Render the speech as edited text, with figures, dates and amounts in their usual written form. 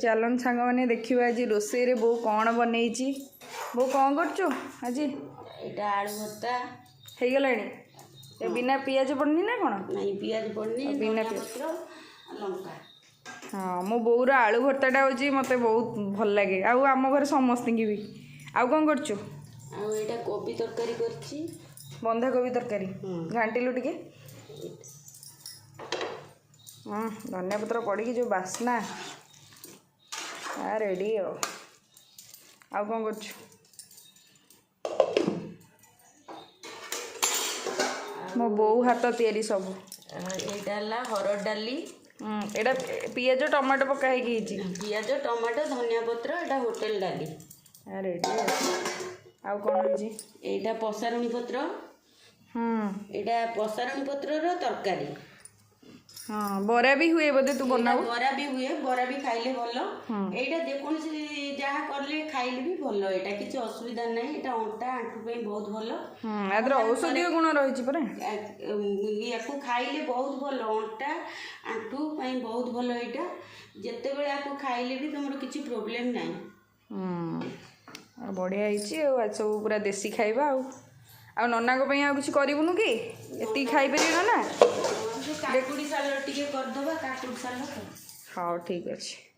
चलन सांग मैंने देखा आज रोसे रे बो कौन बनई बो कौन कर आज आलू भर्ता हो गला बिना पियाज पड़नी ना कौन नहीं पियाज पड़नी बिना लंका हाँ मो बोर आलू भर्ताटा हूँ मत बहुत भल लगे आम घर समस्त की भी आउ कौन कर कोबी तरकारी करछि बंधा कोबी तरकारी घाटिलु टिके धनिया पत्र पड़ी जो बास्ना रेडी आउ कौन कर मो बोऊ हाथ तैयारी सब यहाँ हरड़ डाली एटा पियाज टमाटो पकाई पियाज टमाटो धनिया पत्र एटा होटेल डाली रेडी आउ कौन हो यहाँ पसारुणी पत्र यहाँ पसारुणी पत्र तरकारी हाँ बरा भी हुए बोधे तू बना बरा भी हुए बरा भी खाइले भल यहाँ जेकोसी जहाँ कले खाइले भी भल यहाँ किसी असुविधा ना यहाँ अंटा आंठू पे बहुत भल औषधीय गुण रही या खाइले बहुत भल अंटा आंठू पे बहुत भल यहाँ जिते बड़े या खाइले भी तुम किसी प्रोब्लेम ना बढ़िया आज सब पूरा देसी खाइबा आ नना को किसी करूनु कि ये खाई पार ना काकुड़ी सालड टिके करदबा काकुड़ी सालड हाँ ठीक अच्छे।